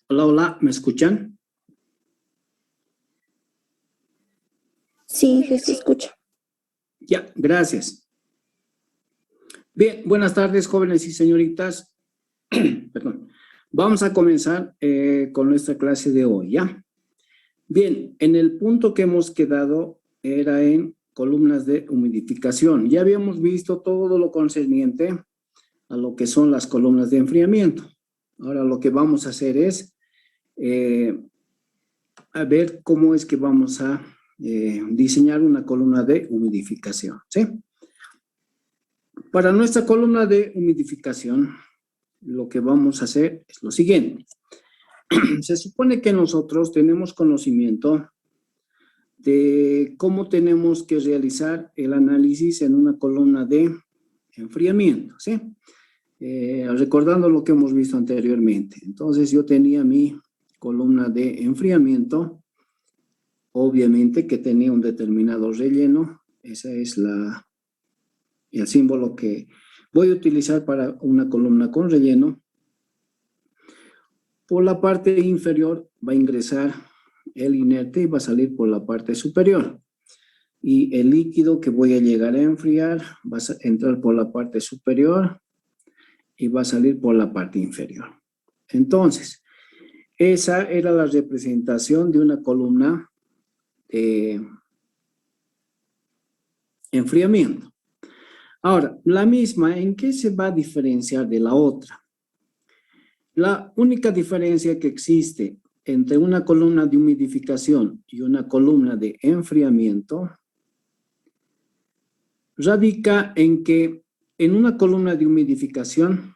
Hola, hola, ¿me escuchan? Sí, se escucha. Ya, gracias. Bien, buenas tardes, jóvenes y señoritas. Perdón. Vamos a comenzar con nuestra clase de hoy, ¿ya? Bien, en el punto que hemos quedado era en columnas de humidificación. Ya habíamos visto todo lo concerniente a lo que son las columnas de enfriamiento. Ahora lo que vamos a hacer es a ver cómo es que vamos a diseñar una columna de humidificación, ¿sí? Para nuestra columna de humidificación, lo que vamos a hacer es lo siguiente. Se supone que nosotros tenemos conocimiento de cómo tenemos que realizar el análisis en una columna de enfriamiento, ¿sí? Recordando lo que hemos visto anteriormente. Entonces yo tenía mi columna de enfriamiento, obviamente que tenía un determinado relleno. Ese es el símbolo que voy a utilizar para una columna con relleno. Por la parte inferior va a ingresar el inerte y va a salir por la parte superior. Y el líquido que voy a llegar a enfriar va a entrar por la parte superior y va a salir por la parte inferior. Entonces, esa era la representación de una columna de enfriamiento. Ahora, la misma, ¿en qué se va a diferenciar de la otra? La única diferencia que existe entre una columna de humidificación y una columna de enfriamiento radica en que en una columna de humidificación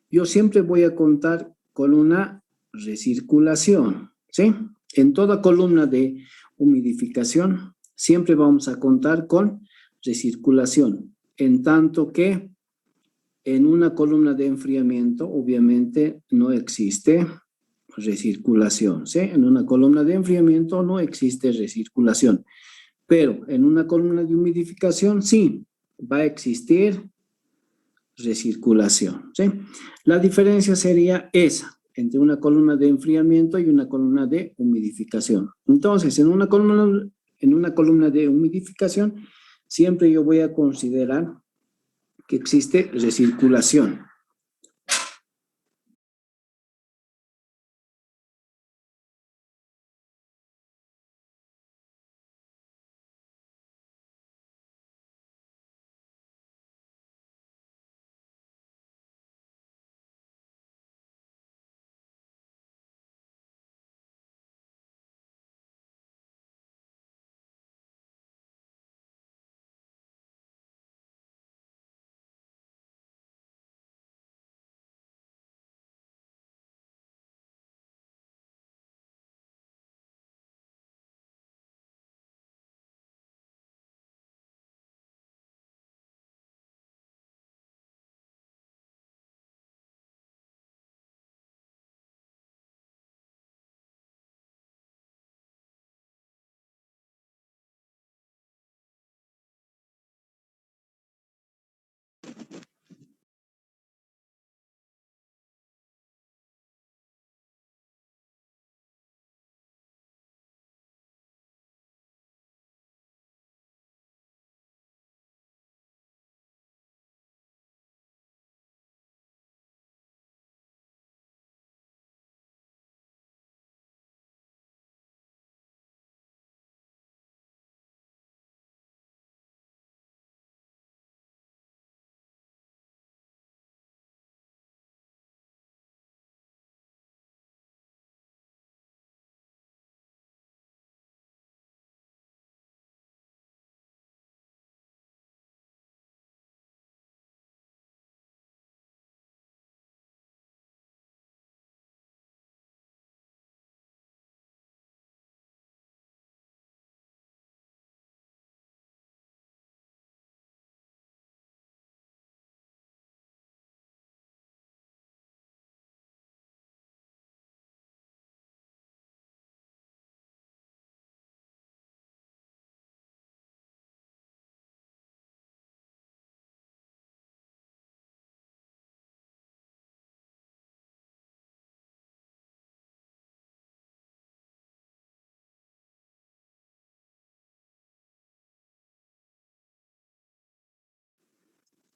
yo siempre voy a contar con una recirculación, ¿sí? En toda columna de humidificación siempre vamos a contar con recirculación, en tanto que en una columna de enfriamiento obviamente no existe recirculación, ¿sí? En una columna de enfriamiento no existe recirculación, pero en una columna de humidificación sí va a existir recirculación, ¿sí? La diferencia sería esa, entre una columna de enfriamiento y una columna de humidificación. Entonces, en una columna de humidificación, siempre yo voy a considerar que existe recirculación.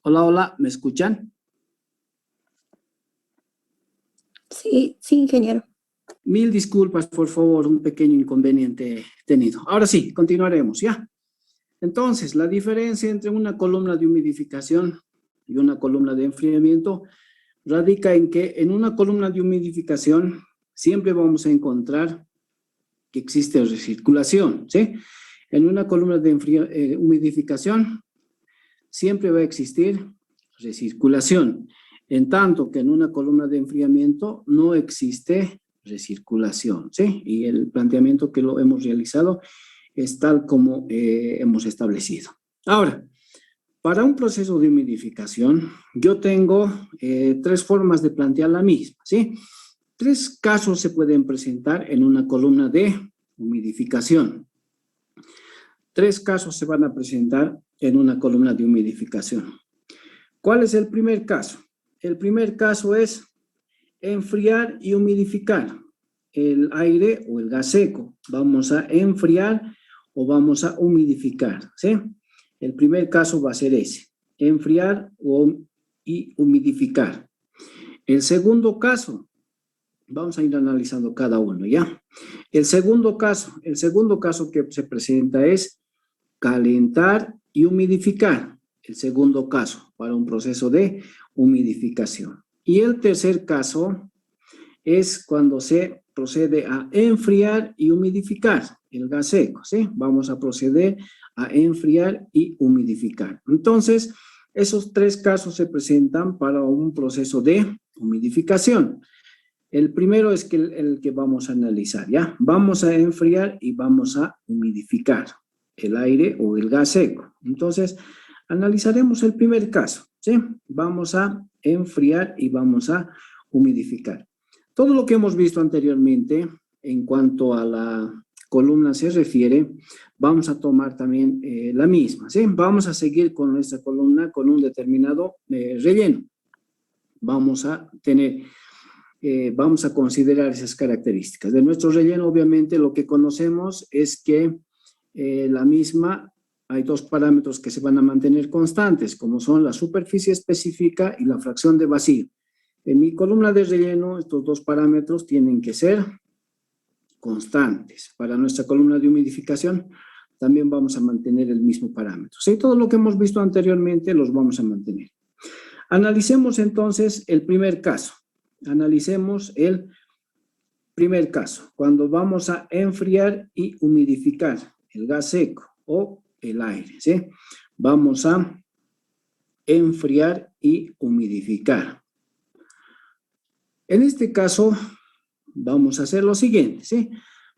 Hola, hola, ¿me escuchan? Sí, sí, ingeniero. Mil disculpas, por favor, un pequeño inconveniente he tenido. Ahora sí, continuaremos, ¿ya? Entonces, la diferencia entre una columna de humidificación y una columna de enfriamiento radica en que en una columna de humidificación siempre vamos a encontrar que existe recirculación, ¿sí? En una columna de humidificación siempre va a existir recirculación, en tanto que en una columna de enfriamiento no existe recirculación, ¿sí? Y el planteamiento que lo hemos realizado es tal como hemos establecido. Ahora, para un proceso de humidificación, yo tengo tres formas de plantear la misma, ¿sí? Tres casos se pueden presentar en una columna de humidificación. Tres casos se van a presentar en una columna de humidificación. ¿Cuál es el primer caso? El primer caso es enfriar y humidificar el aire o el gas seco. Vamos a enfriar o vamos a humidificar, ¿sí? El primer caso va a ser ese, enfriar y humidificar. El segundo caso, vamos a ir analizando cada uno, ¿ya? El segundo caso que se presenta es calentar y humidificar. El segundo caso para un proceso de humidificación. Y el tercer caso es cuando se procede a enfriar y humidificar el gas seco, ¿sí? Vamos a proceder a enfriar y humidificar. Entonces, esos tres casos se presentan para un proceso de humidificación. El primero es el que vamos a analizar, ¿ya? Vamos a enfriar y vamos a humidificar el aire o el gas seco. Entonces, analizaremos el primer caso, ¿sí? Vamos a enfriar y vamos a humidificar. Todo lo que hemos visto anteriormente en cuanto a la columna se refiere, vamos a tomar también la misma, ¿sí? Vamos a seguir con nuestra columna con un determinado relleno. Vamos a considerar esas características. De nuestro relleno, obviamente, lo que conocemos es que la misma, hay dos parámetros que se van a mantener constantes, como son la superficie específica y la fracción de vacío. En mi columna de relleno, estos dos parámetros tienen que ser constantes. Para nuestra columna de humidificación, también vamos a mantener el mismo parámetro. ¿Sí? Todo lo que hemos visto anteriormente los vamos a mantener. Analicemos entonces el primer caso. Analicemos el primer caso, cuando vamos a enfriar y humidificar el gas seco o el aire, ¿sí? Vamos a enfriar y humidificar. En este caso, vamos a hacer lo siguiente, ¿sí?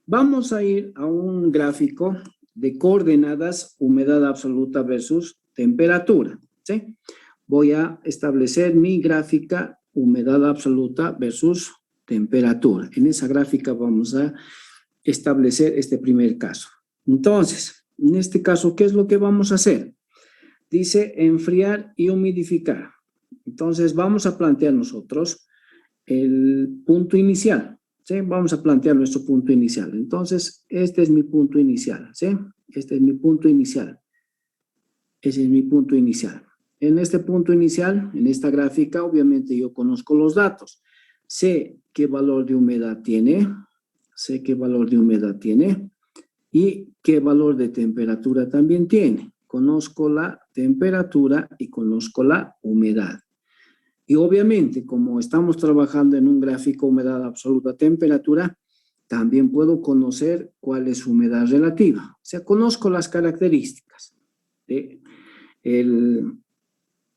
Vamos a ir a un gráfico de coordenadas, humedad absoluta versus temperatura, ¿sí? Voy a establecer mi gráfica humedad absoluta versus temperatura. En esa gráfica vamos a establecer este primer caso. Entonces, en este caso, ¿qué es lo que vamos a hacer? Dice enfriar y humidificar. Entonces, vamos a plantear nosotros el punto inicial, ¿sí? Vamos a plantear nuestro punto inicial. Entonces, este es mi punto inicial, ¿sí? Este es mi punto inicial. Ese es mi punto inicial. En este punto inicial, en esta gráfica, obviamente yo conozco los datos. Sé qué valor de humedad tiene, sé qué valor de humedad tiene y qué valor de temperatura también tiene. Conozco la temperatura y conozco la humedad. Y obviamente, como estamos trabajando en un gráfico humedad absoluta temperatura, también puedo conocer cuál es su humedad relativa. O sea, conozco las características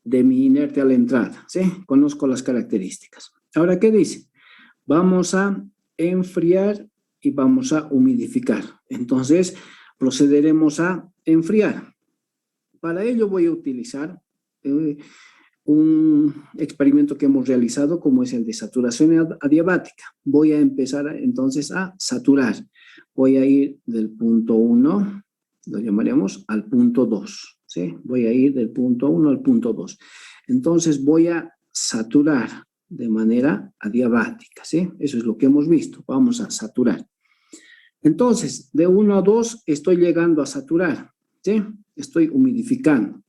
de mi inerte a la entrada, ¿sí? Conozco las características. Ahora, ¿qué dice? Vamos a enfriar y vamos a humidificar. Entonces, procederemos a enfriar. Para ello voy a utilizar un experimento que hemos realizado como es el de saturación adiabática. Voy a empezar entonces a saturar. Voy a ir del punto 1, lo llamaremos al punto 2. ¿Sí? Voy a ir del punto 1 al punto 2. Entonces voy a saturar de manera adiabática, ¿sí? Eso es lo que hemos visto. Vamos a saturar. Entonces, de 1 a 2 estoy llegando a saturar, ¿sí? Estoy humidificando.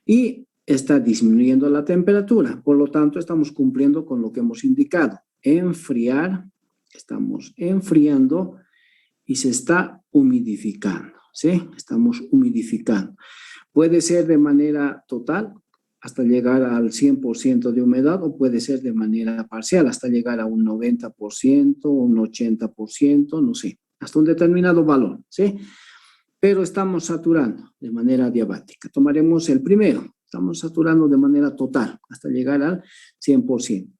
Y está disminuyendo la temperatura. Por lo tanto, estamos cumpliendo con lo que hemos indicado. Enfriar, estamos enfriando y se está humidificando, ¿sí? Estamos humidificando. Puede ser de manera total, hasta llegar al 100% de humedad, o puede ser de manera parcial, hasta llegar a un 90%, un 80%, no sé, hasta un determinado valor, ¿sí? Pero estamos saturando de manera diabática. Tomaremos el primero, estamos saturando de manera total, hasta llegar al 100%.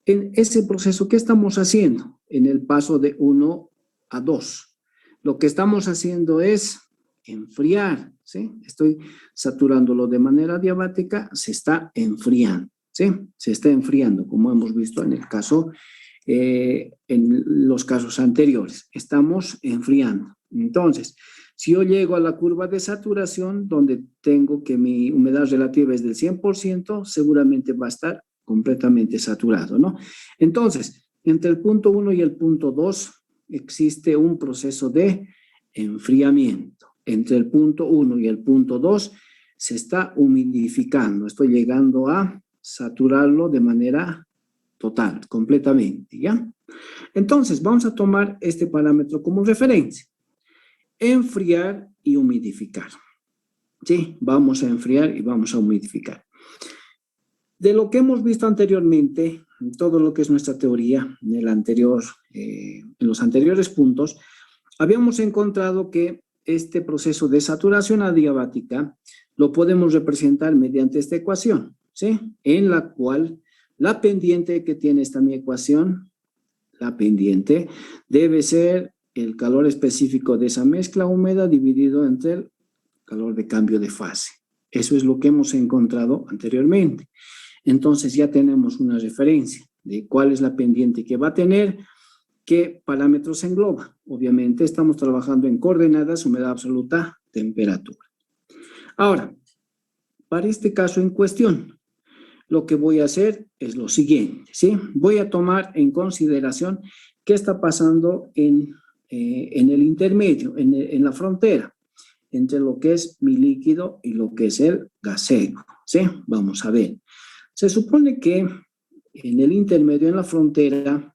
En ese proceso, ¿qué estamos haciendo? En el paso de 1 a 2. Lo que estamos haciendo es enfriar, ¿sí? Estoy saturándolo de manera diabática, se está enfriando, ¿sí? Se está enfriando, como hemos visto en el caso, en los casos anteriores. Estamos enfriando. Entonces, si yo llego a la curva de saturación, donde tengo que mi humedad relativa es del 100%, seguramente va a estar completamente saturado, ¿no? Entonces, entre el punto 1 y el punto 2 existe un proceso de enfriamiento. Entre el punto 1 y el punto 2 se está humidificando. Estoy llegando a saturarlo de manera total, completamente, ¿ya? Entonces, vamos a tomar este parámetro como referencia. Enfriar y humidificar. Sí, vamos a enfriar y vamos a humidificar. De lo que hemos visto anteriormente, todo lo que es nuestra teoría, en los anteriores puntos, habíamos encontrado que este proceso de saturación adiabática lo podemos representar mediante esta ecuación, ¿sí? En la cual la pendiente que tiene esta mi ecuación, la pendiente, debe ser el calor específico de esa mezcla húmeda dividido entre el calor de cambio de fase. Eso es lo que hemos encontrado anteriormente. Entonces ya tenemos una referencia de cuál es la pendiente que va a tener, qué parámetros engloba. Obviamente estamos trabajando en coordenadas, humedad absoluta, temperatura. Ahora, para este caso en cuestión, lo que voy a hacer es lo siguiente, ¿sí? Voy a tomar en consideración qué está pasando en el intermedio, en la frontera, entre lo que es mi líquido y lo que es el gaseo, ¿sí? Vamos a ver. Se supone que en el intermedio, en la frontera,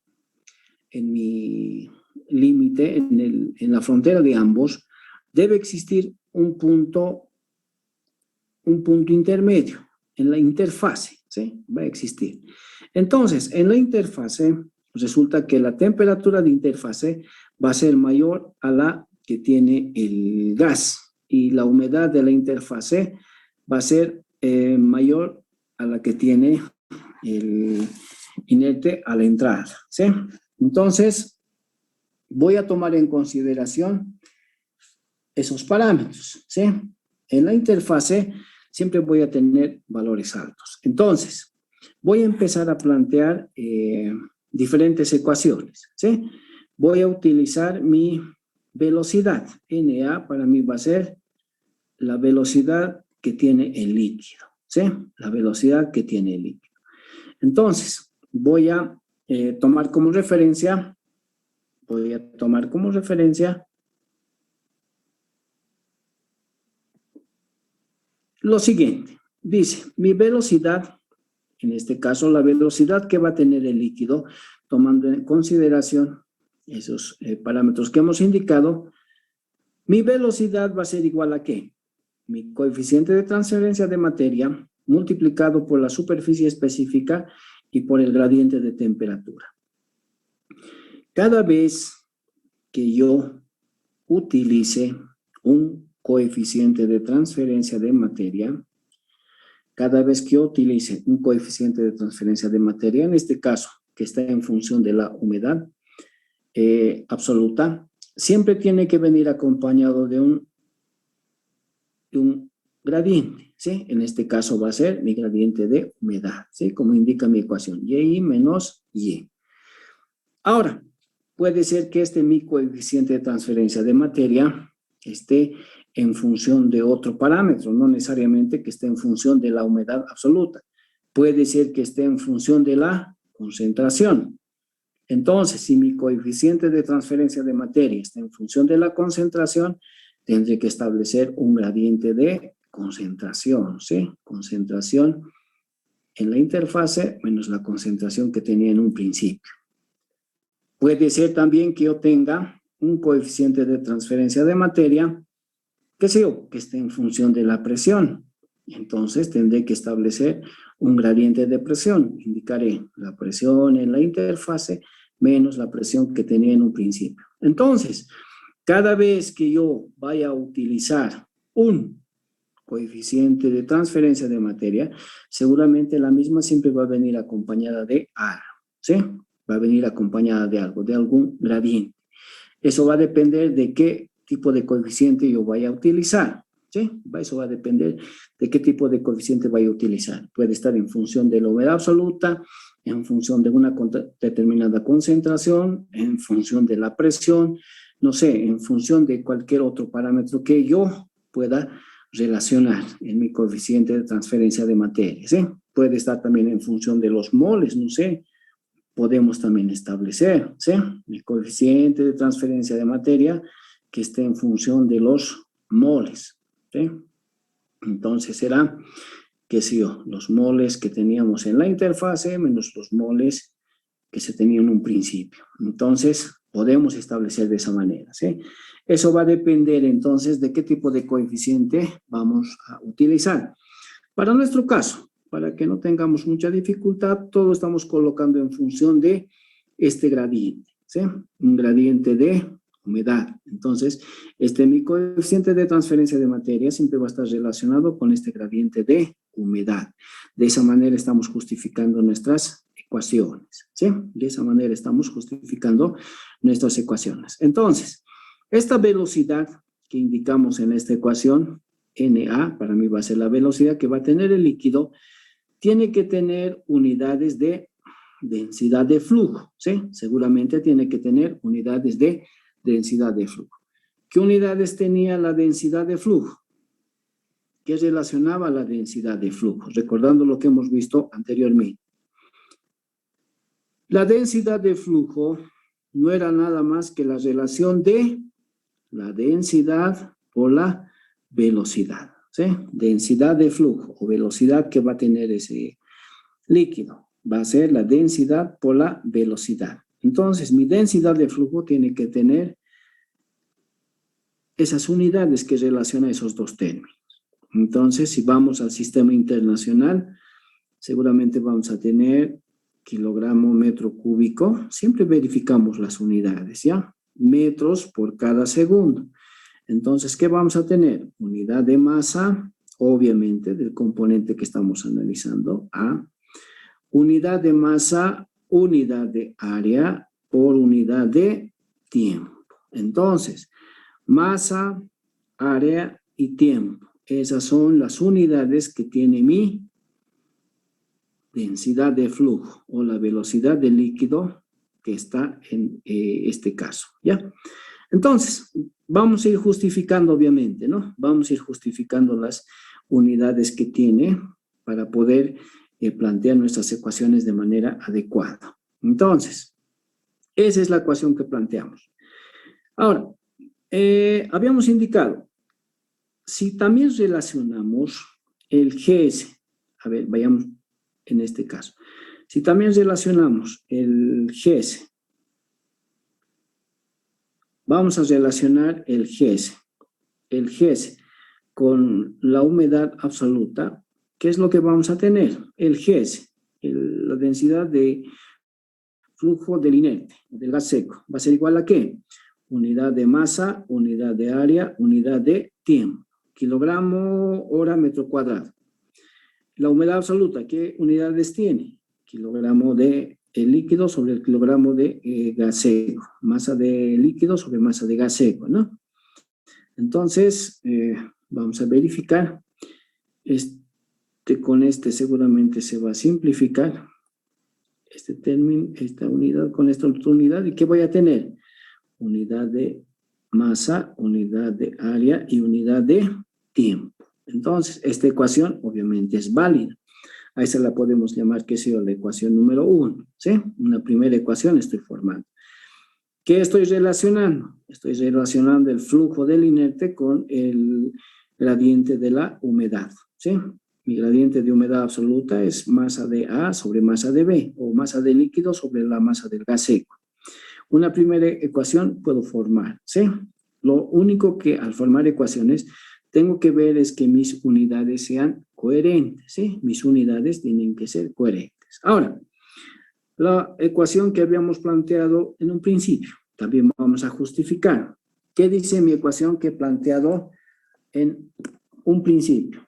en mi límite, en la frontera de ambos, debe existir un punto intermedio, en la interfase, ¿sí? Va a existir. Entonces, en la interfase, resulta que la temperatura de interfase va a ser mayor a la que tiene el gas, y la humedad de la interfase va a ser mayor a la que tiene el inerte a la entrada, ¿sí? Entonces, voy a tomar en consideración esos parámetros, ¿sí? En la interfase siempre voy a tener valores altos. Entonces, voy a empezar a plantear diferentes ecuaciones, ¿sí? Voy a utilizar mi velocidad. NA para mí va a ser la velocidad que tiene el líquido, ¿sí? La velocidad que tiene el líquido. Entonces, voy a tomar como referencia lo siguiente. Dice, mi velocidad, en este caso la velocidad que va a tener el líquido, tomando en consideración esos parámetros que hemos indicado, mi velocidad va a ser igual a ¿qué? Mi coeficiente de transferencia de materia multiplicado por la superficie específica y por el gradiente de temperatura. Cada vez que yo utilice un coeficiente de transferencia de materia, en este caso, que está en función de la humedad absoluta, siempre tiene que venir acompañado de un gradiente, ¿sí? En este caso va a ser mi gradiente de humedad, ¿sí? Como indica mi ecuación, Y menos Y. Ahora, puede ser que mi coeficiente de transferencia de materia esté en función de otro parámetro, no necesariamente que esté en función de la humedad absoluta. Puede ser que esté en función de la concentración. Entonces, si mi coeficiente de transferencia de materia está en función de la concentración, tendré que establecer un gradiente de concentración, ¿sí? Concentración en la interfase menos la concentración que tenía en un principio. Puede ser también que yo tenga un coeficiente de transferencia de materia, qué sé yo, que esté en función de la presión. Entonces tendré que establecer un gradiente de presión. Indicaré la presión en la interfase menos la presión que tenía en un principio. Entonces, cada vez que yo vaya a utilizar un coeficiente de transferencia de materia, seguramente la misma siempre va a venir acompañada de algo, ¿sí? Va a venir acompañada de algo, de algún gradiente. Eso va a depender de qué tipo de coeficiente yo vaya a utilizar, ¿sí? Eso va a depender de qué tipo de coeficiente vaya a utilizar. Puede estar en función de la humedad absoluta, en función de una determinada concentración, en función de la presión, no sé, en función de cualquier otro parámetro que yo pueda relacionar en mi coeficiente de transferencia de materia, ¿sí? Puede estar también en función de los moles, no sé, podemos también establecer, ¿sí? El coeficiente de transferencia de materia que esté en función de los moles, ¿sí? Entonces será, qué sé yo, los moles que teníamos en la interfase menos los moles que se tenían en un principio. Entonces, podemos establecer de esa manera, ¿sí? Eso va a depender entonces de qué tipo de coeficiente vamos a utilizar. Para nuestro caso, para que no tengamos mucha dificultad, todo estamos colocando en función de este gradiente, ¿sí? Un gradiente de humedad. Entonces, mi coeficiente de transferencia de materia siempre va a estar relacionado con este gradiente de humedad. De esa manera estamos justificando nuestras ecuaciones, ¿sí? De esa manera estamos justificando nuestras ecuaciones. Entonces, esta velocidad que indicamos en esta ecuación, NA, para mí va a ser la velocidad que va a tener el líquido, tiene que tener unidades de densidad de flujo, ¿sí? Seguramente tiene que tener unidades de densidad de flujo. ¿Qué unidades tenía la densidad de flujo? ¿Qué relacionaba la densidad de flujo? Recordando lo que hemos visto anteriormente. La densidad de flujo no era nada más que la relación de la densidad por la velocidad, ¿sí? Densidad de flujo o velocidad que va a tener ese líquido. Va a ser la densidad por la velocidad. Entonces, mi densidad de flujo tiene que tener esas unidades que relacionan esos dos términos. Entonces, si vamos al sistema internacional, seguramente vamos a tener kilogramo metro cúbico. Siempre verificamos las unidades, ¿ya? Metros por cada segundo. Entonces, ¿qué vamos a tener? Unidad de masa, obviamente, del componente que estamos analizando, A. Unidad de masa, unidad de área por unidad de tiempo. Entonces, masa, área y tiempo. Esas son las unidades que tiene mi densidad de flujo o la velocidad del líquido que está en este caso, ¿ya? Entonces, vamos a ir justificando, obviamente, ¿no? Vamos a ir justificando las unidades que tiene para poder plantear nuestras ecuaciones de manera adecuada. Entonces, esa es la ecuación que planteamos. Ahora, habíamos indicado, si también relacionamos el GS, a ver, vayamos en este caso, si también relacionamos el GS, vamos a relacionar el GS con la humedad absoluta. ¿Qué es lo que vamos a tener? El GS, la densidad de flujo del inerte, del gas seco, va a ser igual a ¿qué? Unidad de masa, unidad de área, unidad de tiempo. Kilogramo hora metro cuadrado. La humedad absoluta, ¿qué unidades tiene? Kilogramo de líquido sobre el kilogramo de gas seco. Masa de líquido sobre masa de gas seco, ¿no? Entonces, vamos a verificar. Con este seguramente se va a simplificar. Este término, esta unidad con esta otra unidad. ¿Y qué voy a tener? Unidad de masa, unidad de área y unidad de tiempo. Entonces, esta ecuación obviamente es válida. A esa la podemos llamar, ¿qué sea la ecuación número 1? ¿Sí? Una primera ecuación estoy formando. ¿Qué estoy relacionando? Estoy relacionando el flujo del inerte con el gradiente de la humedad, ¿sí? Mi gradiente de humedad absoluta es masa de A sobre masa de B, o masa de líquido sobre la masa del gas seco. Una primera ecuación puedo formar, ¿sí? Lo único que al formar ecuaciones tengo que ver es que mis unidades sean coherentes, ¿sí? Mis unidades tienen que ser coherentes. Ahora, la ecuación que habíamos planteado en un principio, también vamos a justificar. ¿Qué dice mi ecuación que he planteado en un principio?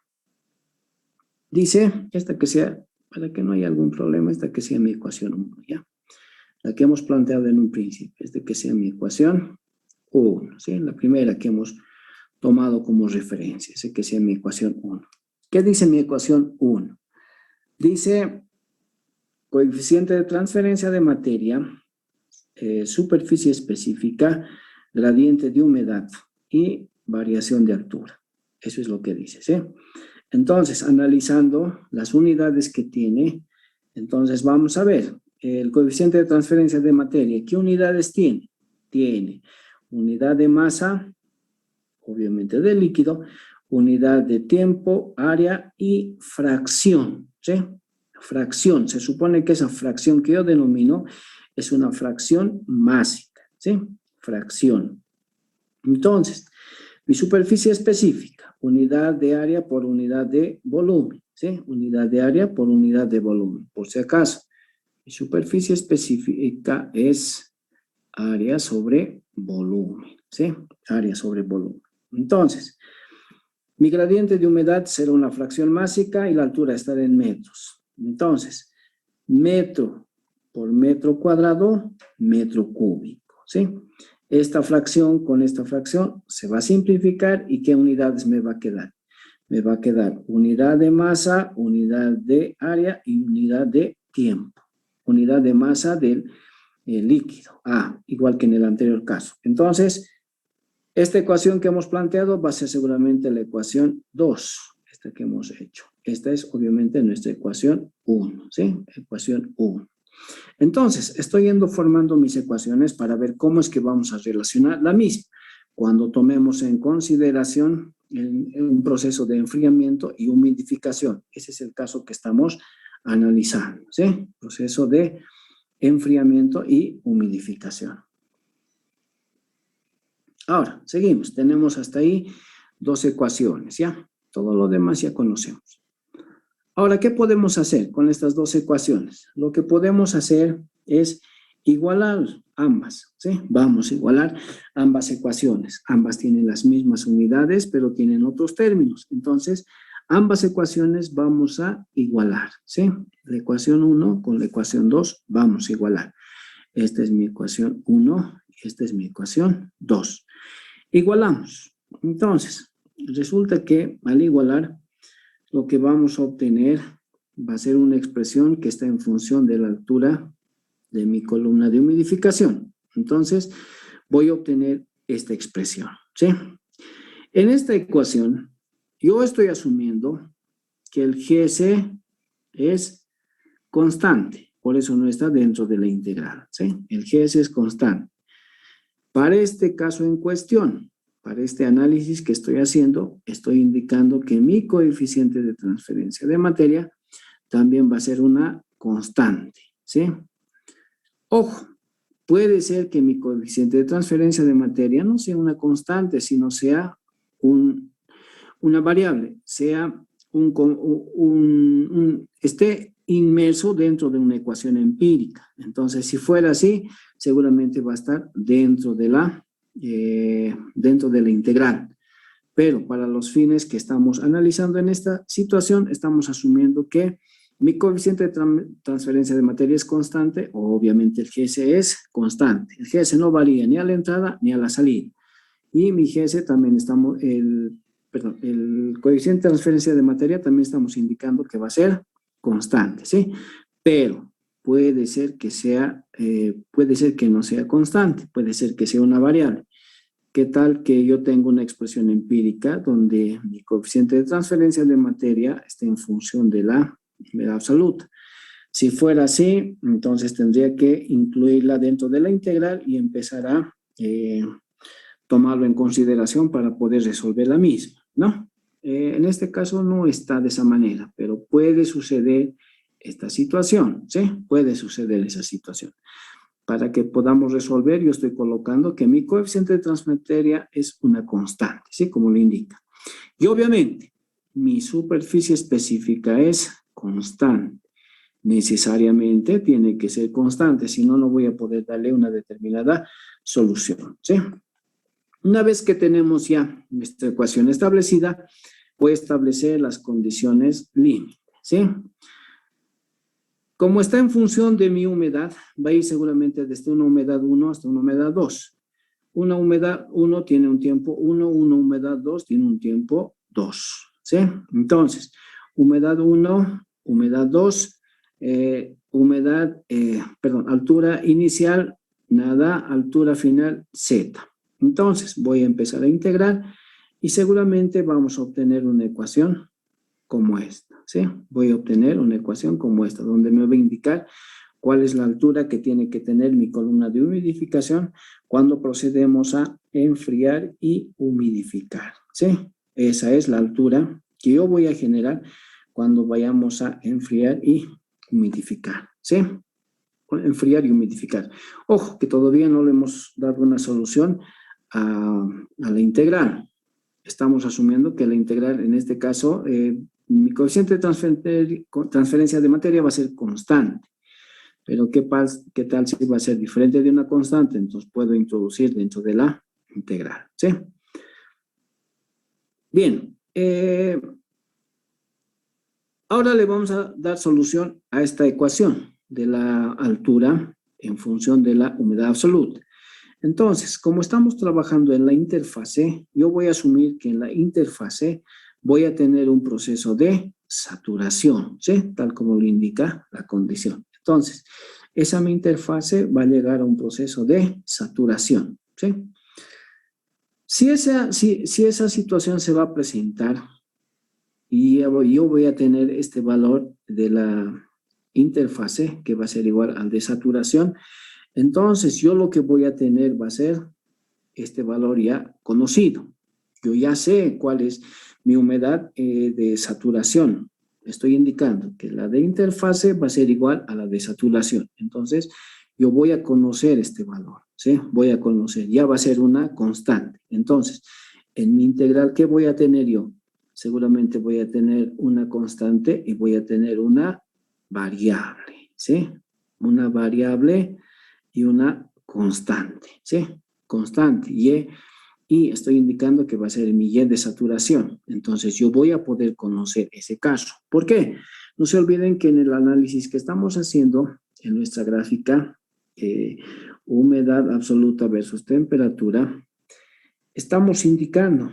Dice, esta que sea, para que no haya algún problema, esta que sea mi ecuación 1, ¿ya? La que hemos planteado en un principio, esta que sea mi ecuación 1, ¿sí? La primera que hemos tomado como referencia, esta que sea mi ecuación 1. ¿Qué dice mi ecuación 1? Dice, coeficiente de transferencia de materia, superficie específica, gradiente de humedad y variación de altura. Eso es lo que dice, ¿sí? Entonces, analizando las unidades que tiene, entonces vamos a ver el coeficiente de transferencia de materia. ¿Qué unidades tiene? Tiene unidad de masa, obviamente de líquido, unidad de tiempo, área y fracción, ¿sí? Fracción, se supone que esa fracción que yo denomino es una fracción másica, ¿sí? Fracción. Entonces, mi superficie específica, unidad de área por unidad de volumen, ¿sí? Unidad de área por unidad de volumen, por si acaso. Mi superficie específica es área sobre volumen, ¿sí? Área sobre volumen. Entonces, mi gradiente de humedad será una fracción másica y la altura estará en metros. Entonces, metro por metro cuadrado, metro cúbico, ¿sí? Esta fracción con esta fracción se va a simplificar y ¿qué unidades me va a quedar? Me va a quedar unidad de masa, unidad de área y unidad de tiempo. Unidad de masa del líquido, igual que en el anterior caso. Entonces, esta ecuación que hemos planteado va a ser seguramente la ecuación 2, esta que hemos hecho. Esta es obviamente nuestra ecuación 1, ¿sí? Ecuación 1. Entonces, estoy yendo formando mis ecuaciones para ver cómo es que vamos a relacionar la misma. Cuando tomemos en consideración un proceso de enfriamiento y humidificación. Ese es el caso que estamos analizando, ¿sí? Proceso de enfriamiento y humidificación. Ahora, seguimos. Tenemos hasta ahí 2 ecuaciones, ¿ya? Todo lo demás ya conocemos. Ahora, ¿qué podemos hacer con estas 2 ecuaciones? Lo que podemos hacer es igualar ambas, ¿sí? Vamos a igualar ambas ecuaciones. Ambas tienen las mismas unidades, pero tienen otros términos. Entonces, ambas ecuaciones vamos a igualar, ¿sí? La ecuación 1 con la ecuación 2 vamos a igualar. Esta es mi ecuación 1 y esta es mi ecuación 2. Igualamos. Entonces, resulta que al igualar, lo que vamos a obtener va a ser una expresión que está en función de la altura de mi columna de humidificación. Entonces, voy a obtener esta expresión, ¿sí? En esta ecuación, yo estoy asumiendo que el GC es constante, por eso no está dentro de la integral, ¿sí? El GS es constante. Para este caso en cuestión, para este análisis que estoy haciendo, estoy indicando que mi coeficiente de transferencia de materia también va a ser una constante, ¿sí? Ojo, puede ser que mi coeficiente de transferencia de materia no sea una constante, sino sea una variable, sea esté inmerso dentro de una ecuación empírica. Entonces, si fuera así, seguramente va a estar dentro de la integral. Pero para los fines que estamos analizando en esta situación, estamos asumiendo que mi coeficiente de transferencia de materia es constante, o obviamente el GS es constante. El GS no varía ni a la entrada ni a la salida. Y mi GS también estamos, el coeficiente de transferencia de materia también estamos indicando que va a ser constante, ¿sí? Pero puede ser que no sea constante, puede ser que sea una variable. ¿Qué tal que yo tengo una expresión empírica donde mi coeficiente de transferencia de materia está en función de la humedad absoluta? Si fuera así, entonces tendría que incluirla dentro de la integral y empezar a tomarlo en consideración para poder resolver la misma, ¿no? En este caso no está de esa manera, pero puede suceder esta situación, ¿sí? Puede suceder esa situación. Para que podamos resolver, yo estoy colocando que mi coeficiente de transmateria es una constante, ¿sí? Como lo indica. Y obviamente, mi superficie específica es constante. Necesariamente tiene que ser constante, si no, no voy a poder darle una determinada solución, ¿sí? Una vez que tenemos ya nuestra ecuación establecida, voy a establecer las condiciones límite, ¿sí? Como está en función de mi humedad, va a ir seguramente desde una humedad 1 hasta una humedad 2. Una humedad 1 tiene un tiempo 1, una humedad 2 tiene un tiempo 2, ¿sí? Entonces, humedad 1, humedad 2, altura inicial, nada, altura final, Z. Entonces, voy a empezar a integrar y seguramente vamos a obtener una ecuación como esta, ¿sí? Voy a obtener una ecuación como esta, donde me va a indicar cuál es la altura que tiene que tener mi columna de humidificación cuando procedemos a enfriar y humidificar, ¿sí? Esa es la altura que yo voy a generar cuando vayamos a enfriar y humidificar, ¿sí? Enfriar y humidificar. Ojo, que todavía no le hemos dado una solución a la integral. Estamos asumiendo que la integral, en este caso, mi coeficiente de transferencia de materia va a ser constante. Pero ¿qué tal si va a ser diferente de una constante? Entonces puedo introducir dentro de la integral, ¿sí? Bien, ahora le vamos a dar solución a esta ecuación de la altura en función de la humedad absoluta. Entonces, como estamos trabajando en la interfase, yo voy a asumir que en la interfase voy a tener un proceso de saturación, ¿sí? Tal como lo indica la condición. Entonces, esa mi interfase va a llegar a un proceso de saturación, ¿sí? Si esa situación se va a presentar y yo voy a tener este valor de la interfase, que va a ser igual al de saturación, entonces yo lo que voy a tener va a ser este valor ya conocido. Yo ya sé cuál es mi humedad de saturación. Estoy indicando que la de interfase va a ser igual a la de saturación. Entonces, yo voy a conocer este valor, ¿sí? Voy a conocer, ya va a ser una constante. Entonces, en mi integral, ¿qué voy a tener yo? Seguramente voy a tener una constante y voy a tener una variable, ¿sí? Una variable y una constante, ¿sí? Constante, y estoy indicando que va a ser mi Y de saturación. Entonces, yo voy a poder conocer ese caso. ¿Por qué? No se olviden que en el análisis que estamos haciendo, en nuestra gráfica, humedad absoluta versus temperatura, estamos indicando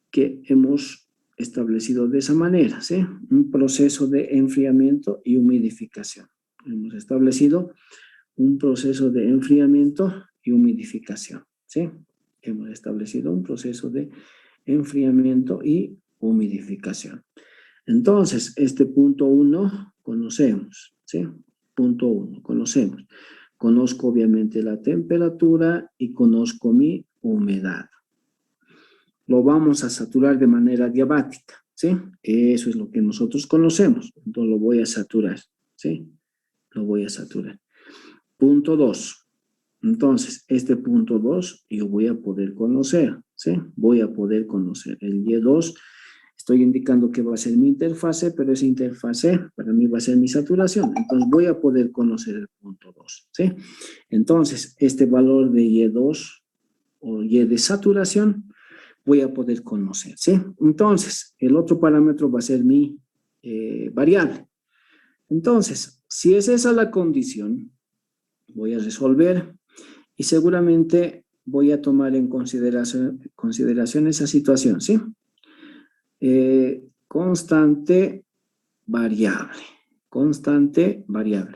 que hemos establecido de esa manera, ¿sí? Un proceso de enfriamiento y humidificación. Hemos establecido un proceso de enfriamiento y humidificación, ¿sí? Hemos establecido un proceso de enfriamiento y humidificación. Entonces, este punto 1 conocemos, ¿sí? Punto 1, conocemos. Conozco obviamente la temperatura y conozco mi humedad. Lo vamos a saturar de manera diabática, ¿sí? Eso es lo que nosotros conocemos. Entonces lo voy a saturar, ¿sí? Lo voy a saturar. Punto 2. Entonces, este punto 2 yo voy a poder conocer, ¿sí? Voy a poder conocer. El Y2, estoy indicando que va a ser mi interfase, pero esa interfase para mí va a ser mi saturación. Entonces, voy a poder conocer el punto 2, ¿sí? Entonces, este valor de Y2 o Y de saturación voy a poder conocer, ¿sí? Entonces, el otro parámetro va a ser mi variable. Entonces, si es esa la condición, voy a resolver y seguramente voy a tomar en consideración esa situación, ¿sí? Constante variable,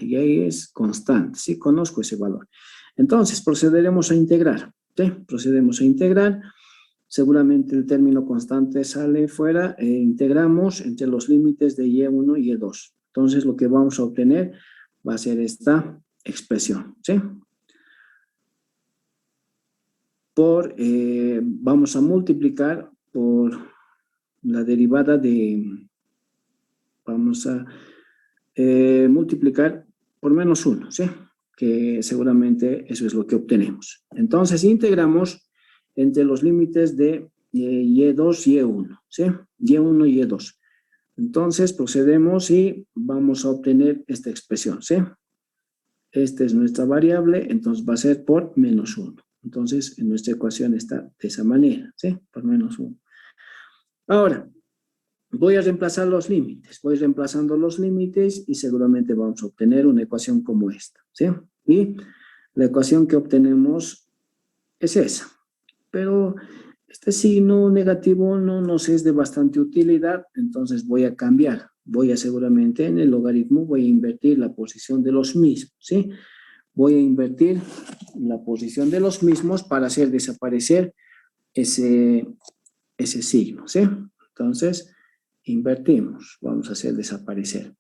y ahí es constante, ¿sí? Conozco ese valor. Entonces, procederemos a integrar, ¿sí? Procedemos a integrar, seguramente el término constante sale fuera, integramos entre los límites de Y1 y Y2. Entonces, lo que vamos a obtener va a ser esta expresión, ¿sí? vamos a multiplicar por la derivada de, vamos a multiplicar por menos 1, ¿sí? Que seguramente eso es lo que obtenemos. Entonces, integramos entre los límites de y2 y y1, ¿sí? y1 y y2. Entonces, procedemos y vamos a obtener esta expresión, ¿sí? Esta es nuestra variable, entonces va a ser por menos 1. Entonces, en nuestra ecuación está de esa manera, ¿sí? Por menos 1. Ahora, voy a reemplazar los límites. Voy reemplazando los límites y seguramente vamos a obtener una ecuación como esta, ¿sí? Y la ecuación que obtenemos es esa. Pero este signo negativo no nos es de bastante utilidad, entonces voy a cambiar. Voy a seguramente en el logaritmo, voy a invertir la posición de los mismos, ¿sí? Voy a invertir la posición de los mismos para hacer desaparecer ese signo, ¿sí? Entonces, invertimos, vamos a hacer desaparecer.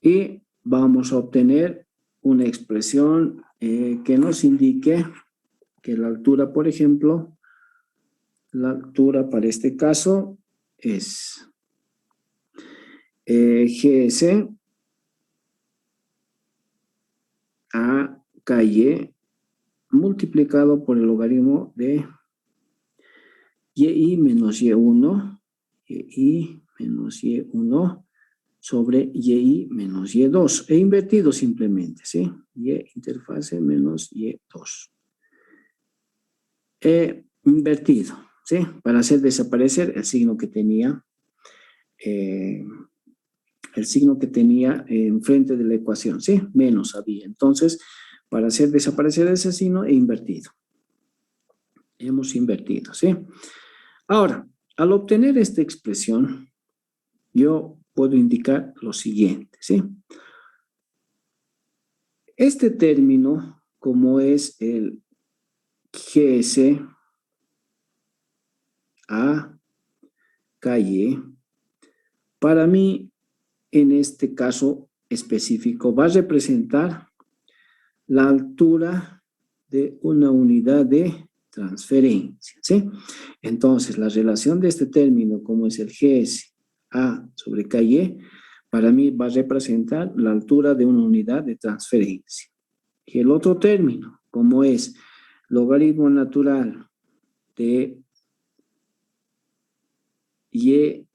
Y vamos a obtener una expresión que nos indique que la altura, por ejemplo, la altura para este caso es GS a KY multiplicado por el logaritmo de y menos y1, y menos y1 sobre y menos y2. He invertido simplemente, ¿sí? Y interfase menos y2. He invertido, ¿sí? Para hacer desaparecer el signo que tenía enfrente de la ecuación, ¿sí? Menos había. Entonces, para hacer desaparecer ese signo, he invertido. Hemos invertido, ¿sí? Ahora, al obtener esta expresión, yo puedo indicar lo siguiente, ¿sí? Este término, como es el GS a KY, para mí, en este caso específico, va a representar la altura de una unidad de transferencia, ¿sí? Entonces, la relación de este término, como es el GS A sobre KY, para mí va a representar la altura de una unidad de transferencia. Y el otro término, como es logaritmo natural de y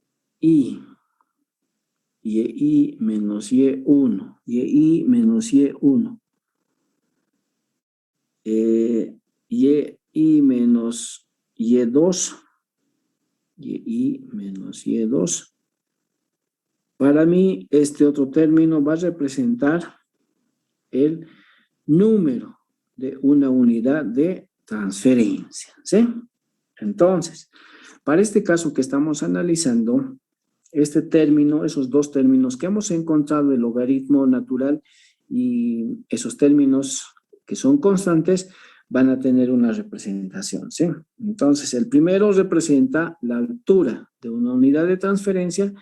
menos y1, y menos y1, y menos y2, y menos y2. Para mí, este otro término va a representar el número de una unidad de transferencia, ¿sí? Entonces, para este caso que estamos analizando, este término, esos dos términos que hemos encontrado, el logaritmo natural y esos términos que son constantes, van a tener una representación, ¿sí? Entonces, el primero representa la altura de una unidad de transferencia,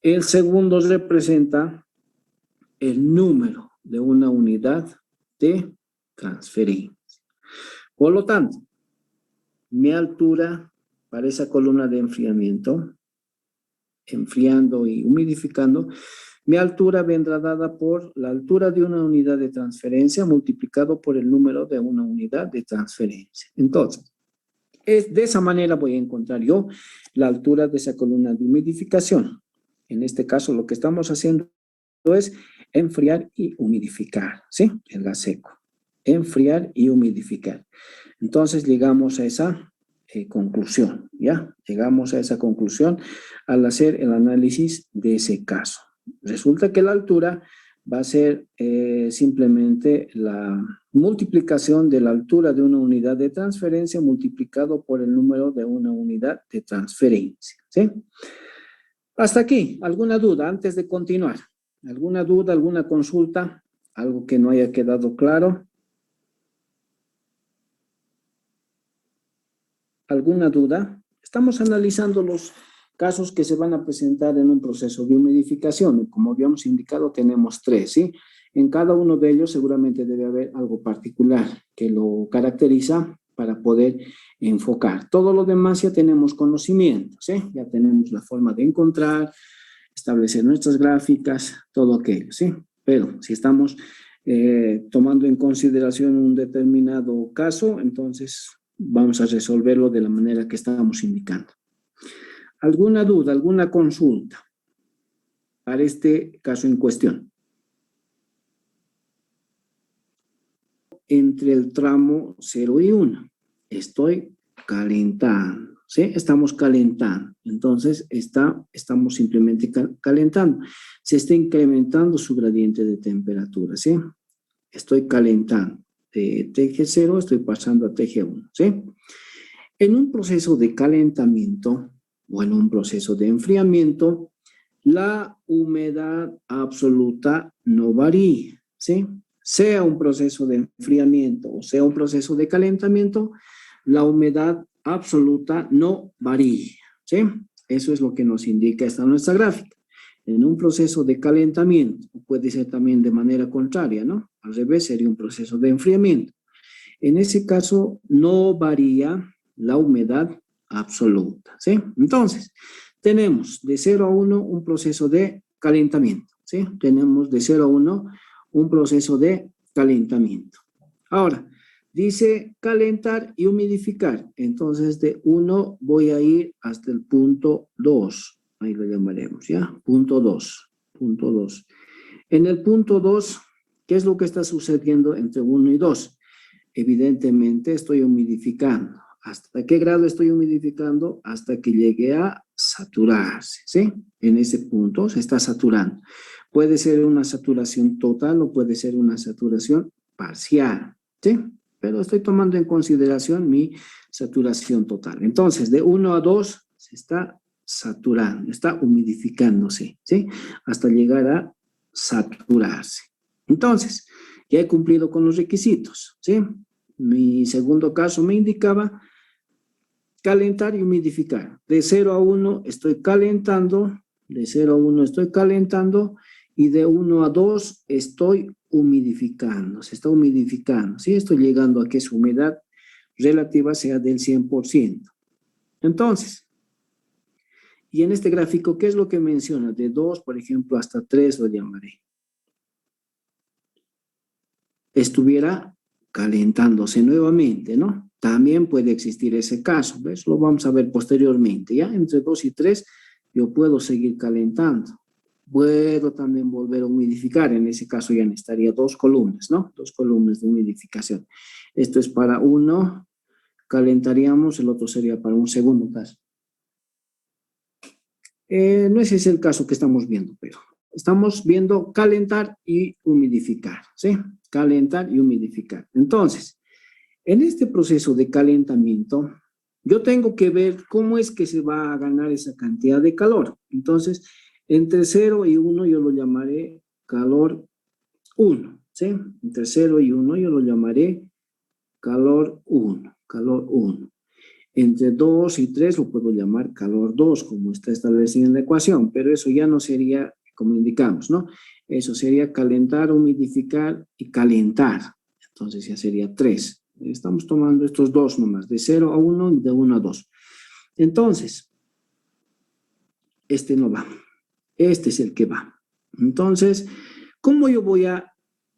el segundo representa el número de una unidad de transferencia. Por lo tanto, mi altura para esa columna de enfriamiento, enfriando y humidificando, mi altura vendrá dada por la altura de una unidad de transferencia multiplicado por el número de una unidad de transferencia. Entonces, de esa manera voy a encontrar yo la altura de esa columna de humidificación. En este caso, lo que estamos haciendo es enfriar y humidificar, ¿sí? En la seco. Enfriar y humidificar. Entonces, llegamos a esa conclusión, ¿ya? Llegamos a esa conclusión al hacer el análisis de ese caso. Resulta que la altura va a ser simplemente la multiplicación de la altura de una unidad de transferencia multiplicado por el número de una unidad de transferencia, ¿sí? Hasta aquí, ¿alguna duda antes de continuar? ¿Alguna duda, alguna consulta? ¿Algo que no haya quedado claro? ¿Alguna duda? Estamos analizando los casos que se van a presentar en un proceso de humidificación. Como habíamos indicado, tenemos 3, ¿sí? En cada uno de ellos seguramente debe haber algo particular que lo caracteriza para poder enfocar. Todo lo demás ya tenemos conocimientos, ¿sí? Ya tenemos la forma de encontrar, establecer nuestras gráficas, todo aquello, ¿sí? Pero si estamos tomando en consideración un determinado caso, entonces vamos a resolverlo de la manera que estamos indicando. ¿Alguna duda, alguna consulta para este caso en cuestión? Entre el tramo 0 y 1, estoy calentando, ¿sí? Estamos calentando, entonces estamos simplemente calentando. Se está incrementando su gradiente de temperatura, ¿sí? Estoy calentando. De TG0 estoy pasando a TG1, ¿sí? En un proceso de calentamiento o en un proceso de enfriamiento, la humedad absoluta no varía, ¿sí? Sea un proceso de enfriamiento o sea un proceso de calentamiento, la humedad absoluta no varía, ¿sí? Eso es lo que nos indica esta nuestra gráfica. En un proceso de calentamiento, puede ser también de manera contraria, ¿no? Al revés, sería un proceso de enfriamiento. En ese caso, no varía la humedad absoluta, ¿sí? Entonces, tenemos de 0 a 1 un proceso de calentamiento, ¿sí? Tenemos de 0 a 1 un proceso de calentamiento. Ahora, dice calentar y humidificar. Entonces, de 1 voy a ir hasta el punto 2. Ahí lo llamaremos, ¿ya? Punto 2. Punto 2. En el punto 2, ¿qué es lo que está sucediendo entre 1 y 2? Evidentemente estoy humidificando. ¿Hasta qué grado estoy humidificando? Hasta que llegue a saturarse, ¿sí? En ese punto se está saturando. Puede ser una saturación total o puede ser una saturación parcial, ¿sí? Pero estoy tomando en consideración mi saturación total. Entonces, de 1 a 2 se está saturando, está humidificándose, ¿sí? Hasta llegar a saturarse. Entonces, ya he cumplido con los requisitos, ¿sí? Mi segundo caso me indicaba calentar y humidificar. De 0 a 1 estoy calentando, de 0 a 1 estoy calentando y de 1 a 2 estoy humidificando, se está humidificando, ¿sí? Estoy llegando a que su humedad relativa sea del 100%. Entonces, y en este gráfico, ¿qué es lo que menciona? De 2, por ejemplo, hasta 3 lo llamaré. Estuviera calentándose nuevamente, ¿no? También puede existir ese caso, ¿ves? Lo vamos a ver posteriormente, ¿ya? Entre 2 y 3 yo puedo seguir calentando. Puedo también volver a humidificar, en ese caso ya necesitaría 2 columnas, ¿no? 2 columnas de humidificación. Esto es para uno, calentaríamos, el otro sería para un segundo caso. No ese es el caso que estamos viendo, pero estamos viendo calentar y humidificar, ¿sí? Calentar y humidificar. Entonces, en este proceso de calentamiento, yo tengo que ver cómo es que se va a ganar esa cantidad de calor. Entonces, entre 0 y 1 yo lo llamaré calor 1, ¿sí? Entre 0 y 1 yo lo llamaré calor 1, calor 1. Entre 2 y 3 lo puedo llamar calor 2, como está establecido en la ecuación, pero eso ya no sería como indicamos, ¿no? Eso sería calentar, humidificar y calentar. Entonces ya sería 3. Estamos tomando estos dos nomás, de 0 a 1 y de 1 a 2. Entonces, este no va. Este es el que va. Entonces, ¿cómo yo voy a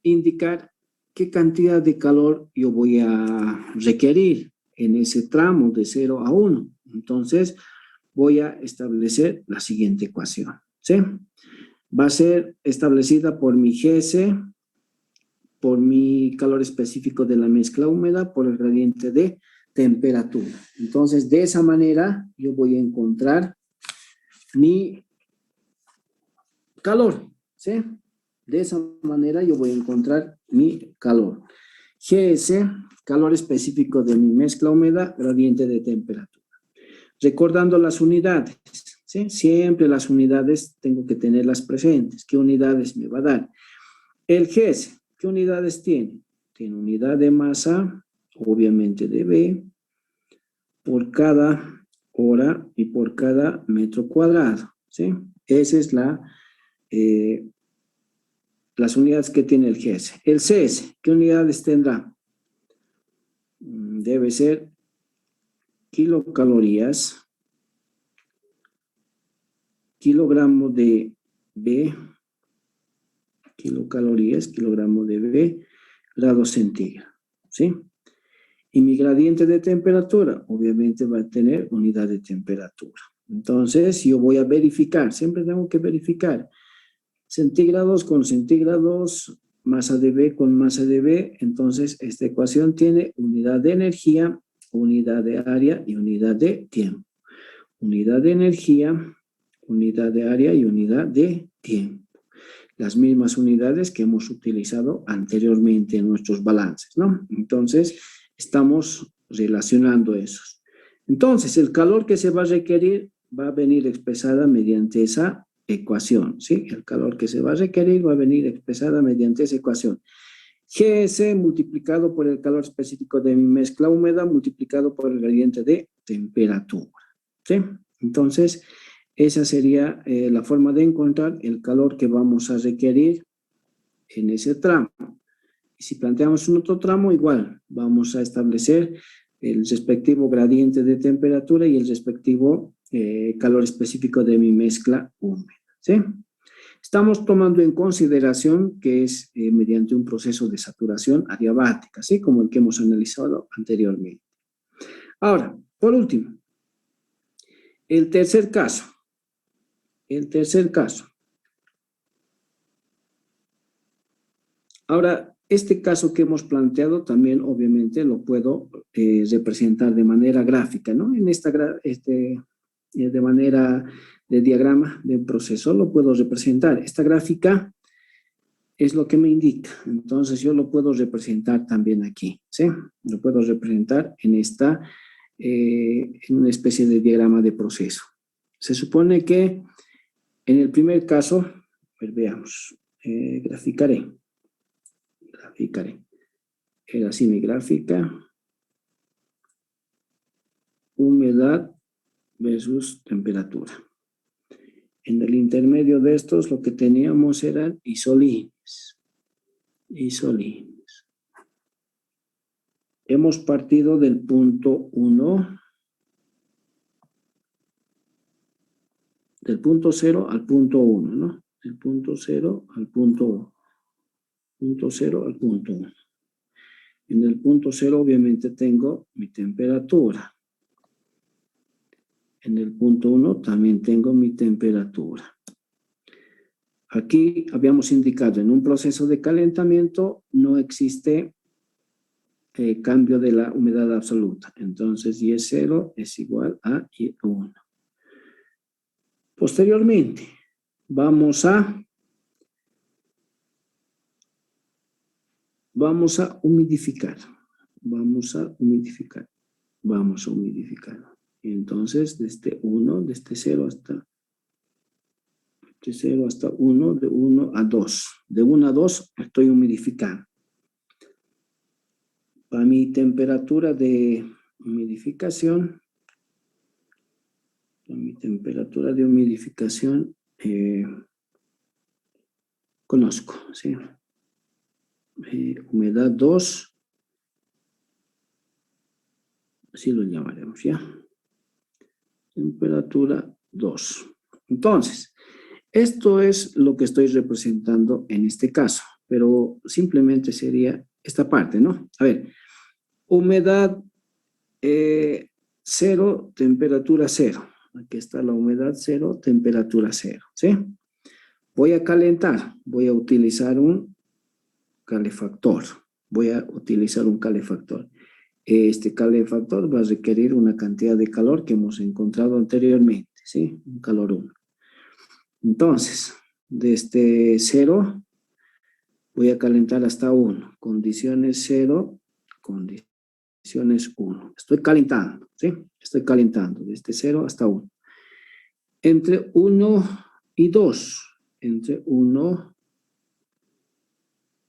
indicar qué cantidad de calor yo voy a requerir en ese tramo de 0 a 1? Entonces, voy a establecer la siguiente ecuación, ¿sí? Va a ser establecida por mi GS, por mi calor específico de la mezcla húmeda, por el gradiente de temperatura. Entonces, de esa manera, yo voy a encontrar mi calor, ¿sí? De esa manera yo voy a encontrar mi calor. GS, calor específico de mi mezcla húmeda, gradiente de temperatura. Recordando las unidades, ¿sí? Siempre las unidades tengo que tenerlas presentes. ¿Qué unidades me va a dar? El GS, ¿qué unidades tiene? Tiene unidad de masa, obviamente de B, por cada hora y por cada metro cuadrado, ¿sí? Esa es la las unidades que tiene el GS. El CS, ¿qué unidades tendrá? Debe ser kilocalorías, kilogramo de B, kilocalorías, kilogramo de B, grado centígrado, ¿sí? Y mi gradiente de temperatura, obviamente va a tener unidad de temperatura. Entonces, yo voy a verificar, siempre tengo que verificar, centígrados con centígrados, masa de B con masa de B, entonces esta ecuación tiene unidad de energía, unidad de área y unidad de tiempo. Unidad de energía, unidad de área y unidad de tiempo. Las mismas unidades que hemos utilizado anteriormente en nuestros balances, ¿no? Entonces, estamos relacionando esos. Entonces, el calor que se va a requerir va a venir expresada mediante esa ecuación, ¿sí? El calor que se va a requerir va a venir expresada mediante esa ecuación. GS multiplicado por el calor específico de mi mezcla húmeda multiplicado por el gradiente de temperatura, ¿sí? Entonces, esa sería la forma de encontrar el calor que vamos a requerir en ese tramo. Y si planteamos un otro tramo, igual, vamos a establecer el respectivo gradiente de temperatura y el respectivo calor específico de mi mezcla húmeda, ¿sí? Estamos tomando en consideración que es mediante un proceso de saturación adiabática, ¿sí? Como el que hemos analizado anteriormente. Ahora, por último, el tercer caso. Ahora, este caso que hemos planteado también obviamente lo puedo representar de manera gráfica, ¿no? En de manera de diagrama de proceso lo puedo representar. Esta gráfica es lo que me indica. Entonces yo lo puedo representar también aquí, ¿sí? Lo puedo representar en en una especie de diagrama de proceso. Se supone que en el primer caso, pues veamos, graficaré. Era así mi gráfica. Humedad versus temperatura. En el intermedio de estos lo que teníamos eran isolines. Hemos partido del punto 1, del punto 0 al punto 1, ¿no? Del punto 0 al punto 1. Punto 0 al punto 1. En el punto 0 obviamente tengo mi temperatura. En el punto 1 también tengo mi temperatura. Aquí habíamos indicado en un proceso de calentamiento no existe cambio de la humedad absoluta. Entonces, Y0 es igual a Y1. Posteriormente, vamos a humidificar. Vamos a humidificar. Entonces, desde 1, desde 0 hasta 1, de 1 a 2. De 1 a 2 estoy humidificando. Para mi temperatura de humidificación, conozco, ¿sí? Humedad 2, así lo llamaremos, ¿ya? Temperatura 2. Entonces, esto es lo que estoy representando en este caso, pero simplemente sería esta parte, ¿no? A ver, humedad 0, temperatura 0. Aquí está la humedad 0, temperatura 0, ¿sí? Voy a calentar, voy a utilizar un calefactor. Este calefactor va a requerir una cantidad de calor que hemos encontrado anteriormente, ¿sí? Un calor 1. Entonces, desde 0 voy a calentar hasta 1. Condiciones 0, condiciones 1. Estoy calentando, ¿sí? Estoy calentando desde 0 hasta 1. Entre 1 y 2. Entre 1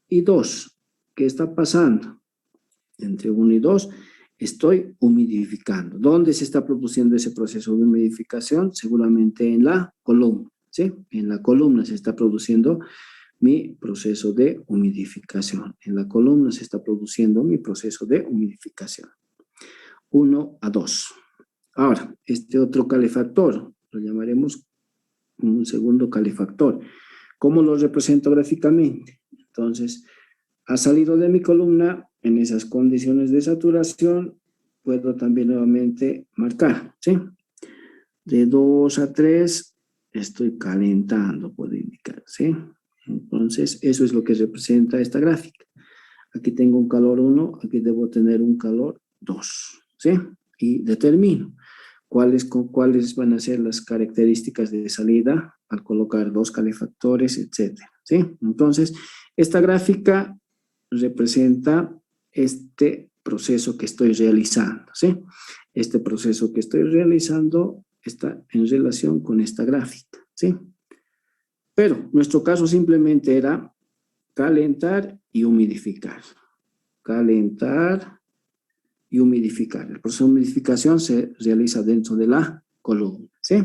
y 2. ¿Qué está pasando? Entre 1 y 2 estoy humidificando. ¿Dónde se está produciendo ese proceso de humidificación? Seguramente en la columna, ¿sí? En la columna se está produciendo mi proceso de humidificación. En la columna se está produciendo mi proceso de humidificación. 1 a 2. Ahora, este otro calefactor, lo llamaremos un segundo calefactor. ¿Cómo lo represento gráficamente? Entonces, ha salido de mi columna en esas condiciones de saturación, puedo también nuevamente marcar, ¿sí? De 2 a 3 estoy calentando, puedo indicar, ¿sí? Entonces, eso es lo que representa esta gráfica. Aquí tengo un calor 1, aquí debo tener un calor 2, ¿sí? Y determino cuáles van a ser las características de salida al colocar 2 calefactores, etcétera, ¿sí? Entonces, esta gráfica representa este proceso que estoy realizando, ¿sí? Este proceso que estoy realizando está en relación con esta gráfica, ¿sí? Pero nuestro caso simplemente era calentar y humidificar. Calentar y humidificar. El proceso de humidificación se realiza dentro de la columna, ¿sí?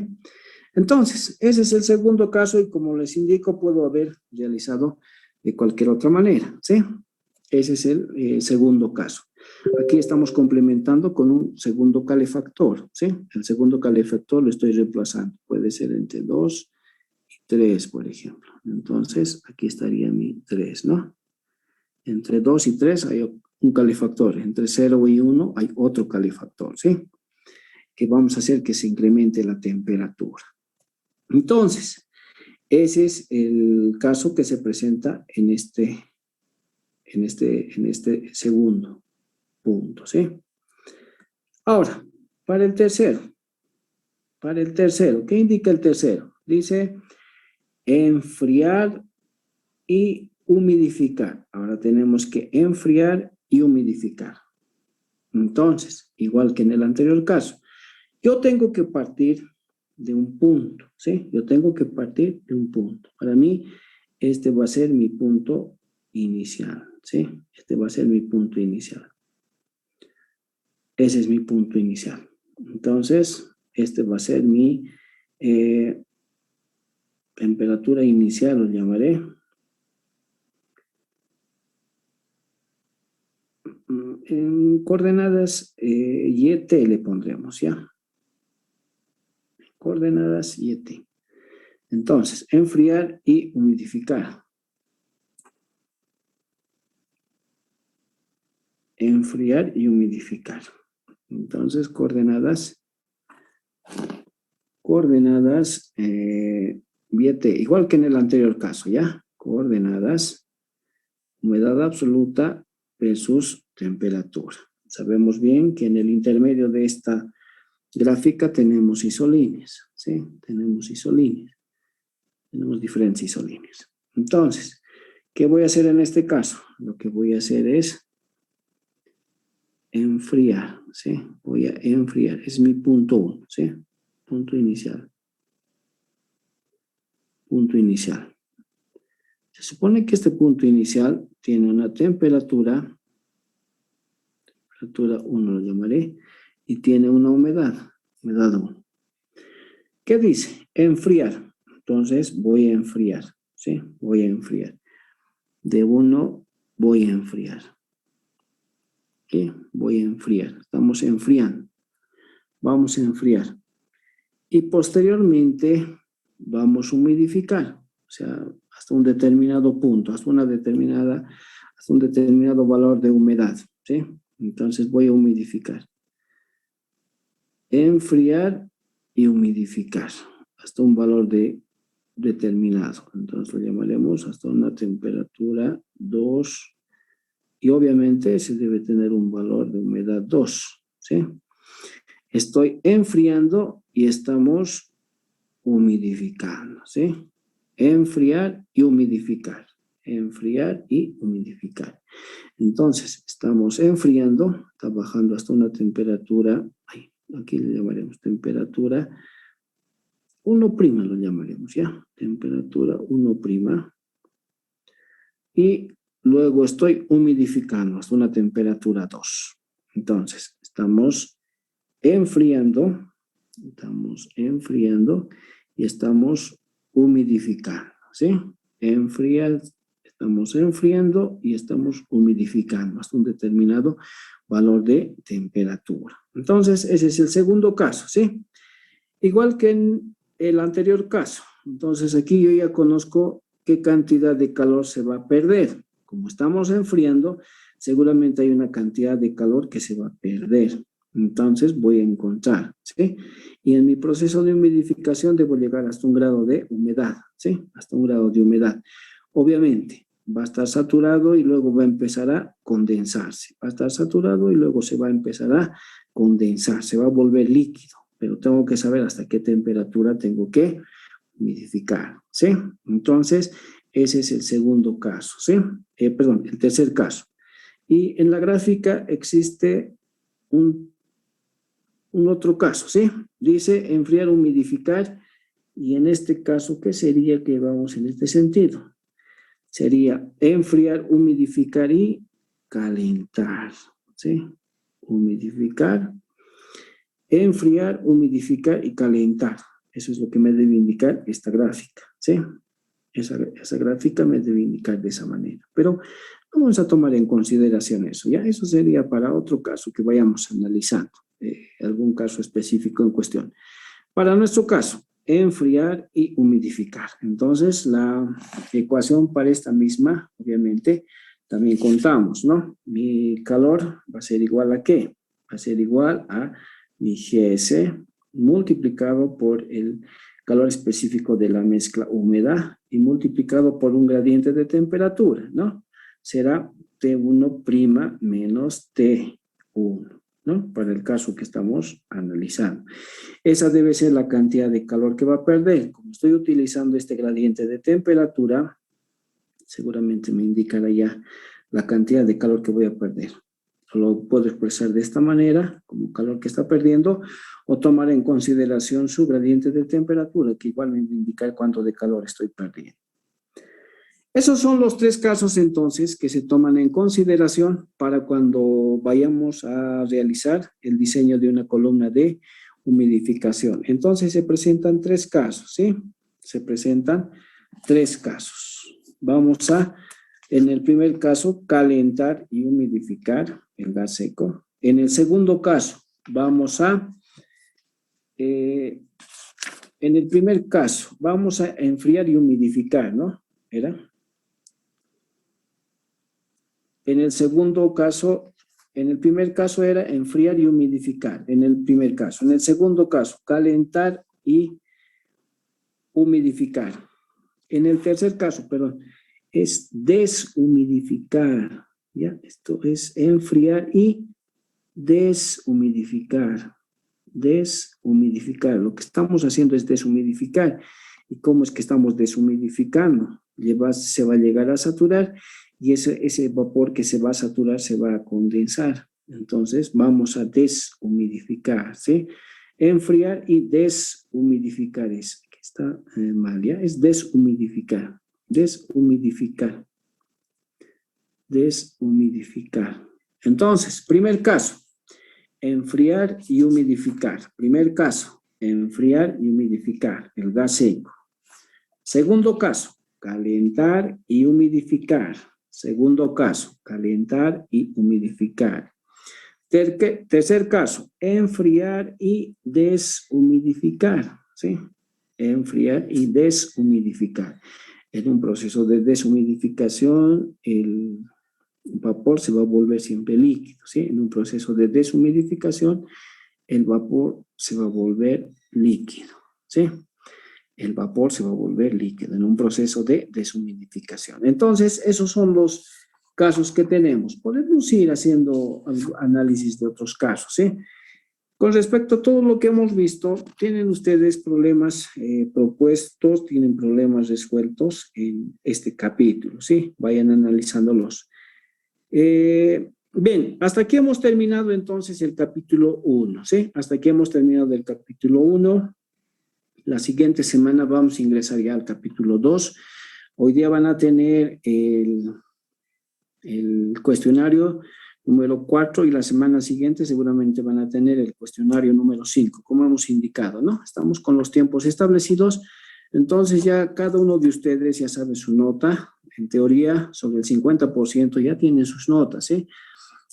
Entonces, ese es el segundo caso y como les indico, puedo haber realizado de cualquier otra manera, ¿sí? Ese es el segundo caso. Aquí estamos complementando con un segundo calefactor, ¿sí? El segundo calefactor lo estoy reemplazando. Puede ser entre 2 y 3, por ejemplo. Entonces, aquí estaría mi 3, ¿no? Entre 2 y 3 hay un calefactor. Entre 0 y 1 hay otro calefactor, ¿sí? Que vamos a hacer que se incremente la temperatura. Entonces, ese es el caso que se presenta en este segundo punto, ¿sí? Ahora, para el tercero, ¿qué indica el tercero? Dice enfriar y humidificar. Ahora tenemos que enfriar y humidificar. Entonces, igual que en el anterior caso, yo tengo que partir de un punto, ¿sí? Yo tengo que partir de un punto. Para mí, este va a ser mi punto inicial, ¿sí? Este va a ser mi punto inicial. Ese es mi punto inicial. Entonces, este va a ser mi temperatura inicial, lo llamaré. En coordenadas y et le pondremos, ¿ya? Coordenadas y et. Entonces, enfriar y humidificar. Enfriar y humidificar. Entonces, coordenadas y et, igual que en el anterior caso, ¿ya? Coordenadas, humedad absoluta versus temperatura. Sabemos bien que en el intermedio de esta gráfica tenemos isolíneas, ¿sí? Tenemos isolíneas. Tenemos diferentes isolíneas. Entonces, ¿qué voy a hacer en este caso? Lo que voy a hacer es enfriar, ¿sí? Voy a enfriar. Es mi punto 1, ¿sí? Punto inicial. Punto inicial. Se supone que este punto inicial tiene una temperatura 1 lo llamaré, y tiene una humedad 1. ¿Qué dice? Enfriar. Entonces voy a enfriar, ¿sí? Voy a enfriar. De 1 voy a enfriar. ¿Qué? Voy a enfriar. Estamos enfriando. Vamos a enfriar. Y posteriormente vamos a humidificar. O sea, hasta un determinado punto, hasta un determinado valor de humedad, ¿sí? Entonces voy a humidificar. Enfriar y humidificar hasta un valor determinado. Entonces lo llamaremos hasta una temperatura 2 y obviamente se debe tener un valor de humedad 2, ¿sí? Estoy enfriando y estamos humidificando, ¿sí? Enfriar y humidificar. Enfriar y humidificar. Entonces, estamos enfriando, está bajando hasta una temperatura, aquí le llamaremos temperatura 1', lo llamaremos, ¿ya? Temperatura 1'. Y luego estoy humidificando hasta una temperatura 2. Entonces, estamos enfriando y estamos humidificando, ¿sí? enfriar, estamos enfriando y estamos humidificando hasta un determinado valor de temperatura. Entonces, ese es el segundo caso, ¿sí? Igual que en el anterior caso. Entonces, aquí yo ya conozco qué cantidad de calor se va a perder. Como estamos enfriando, seguramente hay una cantidad de calor que se va a perder. Entonces, voy a encontrar, ¿sí? Y en mi proceso de humidificación debo llegar hasta un grado de humedad, ¿sí? Hasta un grado de humedad. Obviamente, va a estar saturado y luego va a empezar a condensarse. Va a estar saturado y luego se va a empezar a condensar, se va a volver líquido. Pero tengo que saber hasta qué temperatura tengo que humidificar, ¿sí? Entonces, ese es el segundo caso, ¿sí? Perdón, el tercer caso. Y en la gráfica existe un otro caso, ¿sí? Dice enfriar, humidificar, y en este caso, ¿qué sería que vamos en este sentido? Sería enfriar, humidificar y calentar, ¿sí? Humidificar, enfriar, humidificar y calentar. Eso es lo que me debe indicar esta gráfica, ¿sí? Esa gráfica me debe indicar de esa manera. Pero vamos a tomar en consideración eso, ¿ya? Eso sería para otro caso que vayamos analizando, algún caso específico en cuestión. Para nuestro caso, enfriar y humidificar. Entonces, la ecuación para esta misma, obviamente, también contamos, ¿no? Mi calor va a ser igual a ¿qué? Va a ser igual a mi GS multiplicado por el calor específico de la mezcla húmeda y multiplicado por un gradiente de temperatura, ¿no? Será T1' menos T1, ¿no? Para el caso que estamos analizando. Esa debe ser la cantidad de calor que va a perder. Como estoy utilizando este gradiente de temperatura, seguramente me indicará ya la cantidad de calor que voy a perder. Lo puedo expresar de esta manera, como calor que está perdiendo, o tomar en consideración su gradiente de temperatura, que igual me va a indicar cuánto de calor estoy perdiendo. Esos son los tres casos entonces que se toman en consideración para cuando vayamos a realizar el diseño de una columna de humidificación. Entonces se presentan tres casos, ¿sí? Se presentan tres casos. Vamos a, en el primer caso, calentar y humidificar el gas seco. En el segundo caso, vamos a, en el primer caso, vamos a enfriar y humidificar, ¿no? ¿Era? En el segundo caso, en el primer caso era enfriar y humidificar, en el primer caso. En el segundo caso, calentar y humidificar. En el tercer caso, perdón, es deshumidificar, ¿ya? Esto es enfriar y deshumidificar. Deshumidificar. Lo que estamos haciendo es deshumidificar. ¿Y cómo es que estamos deshumidificando? Se va a llegar a saturar y ese vapor que se va a saturar se va a condensar. Entonces vamos a deshumidificar, ¿sí? Enfriar y deshumidificar es, que está mal, ¿ya? Es deshumidificar, deshumidificar, deshumidificar. Entonces, primer caso, enfriar y humidificar. Primer caso, enfriar y humidificar el gas seco. Segundo caso, calentar y humidificar. Segundo caso, calentar y humidificar. Tercer caso, enfriar y deshumidificar, ¿sí? Enfriar y deshumidificar. En un proceso de deshumidificación, el vapor se va a volver siempre líquido, ¿sí? En un proceso de deshumidificación, el vapor se va a volver líquido, ¿sí? El vapor se va a volver líquido en un proceso de deshumidificación. Entonces, esos son los casos que tenemos. Podemos ir haciendo análisis de otros casos, ¿sí? Con respecto a todo lo que hemos visto, ¿tienen ustedes problemas propuestos, tienen problemas resueltos en este capítulo, ¿sí? Vayan analizándolos. Bien, hasta aquí hemos terminado entonces el capítulo 1, ¿sí? Hasta aquí hemos terminado el capítulo 1. La siguiente semana vamos a ingresar ya al capítulo 2. Hoy día van a tener el cuestionario número 4 y la semana siguiente seguramente van a tener el cuestionario número 5, como hemos indicado, ¿no? Estamos con los tiempos establecidos, Entonces ya cada uno de ustedes ya sabe su nota. En teoría, sobre el 50% ya tienen sus notas, ¿sí?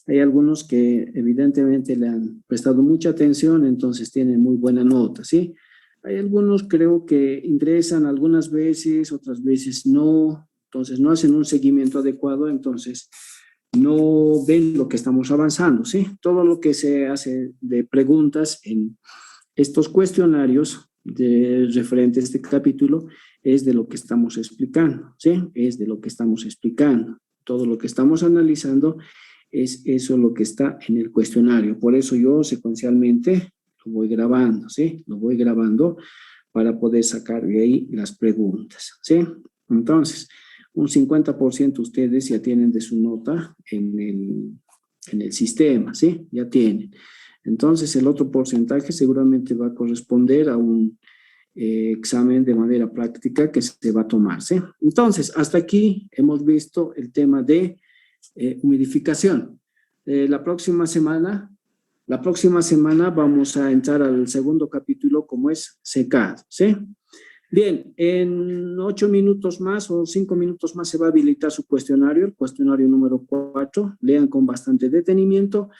Hay algunos que evidentemente le han prestado mucha atención, entonces tienen muy buena nota, ¿sí? Hay algunos creo que ingresan algunas veces, otras veces no, entonces no hacen un seguimiento adecuado, entonces no ven lo que estamos avanzando, ¿sí? Todo lo que se hace de preguntas en estos cuestionarios de referente a este capítulo es de lo que estamos explicando, ¿sí? Es de lo que estamos explicando. Todo lo que estamos analizando es eso lo que está en el cuestionario. Por eso yo secuencialmente lo voy grabando, ¿sí? Lo voy grabando para poder sacar de ahí las preguntas, ¿sí? Entonces, un 50% ustedes ya tienen de su nota en el sistema, ¿sí? Ya tienen. Entonces, el otro porcentaje seguramente va a corresponder a un examen de manera práctica que se va a tomar, ¿sí? Entonces, hasta aquí hemos visto el tema de humidificación. La próxima semana vamos a entrar al segundo capítulo, como es secado, ¿sí? Bien, en 8 minutos más o 5 minutos más se va a habilitar su cuestionario, el cuestionario número 4. Lean con bastante detenimiento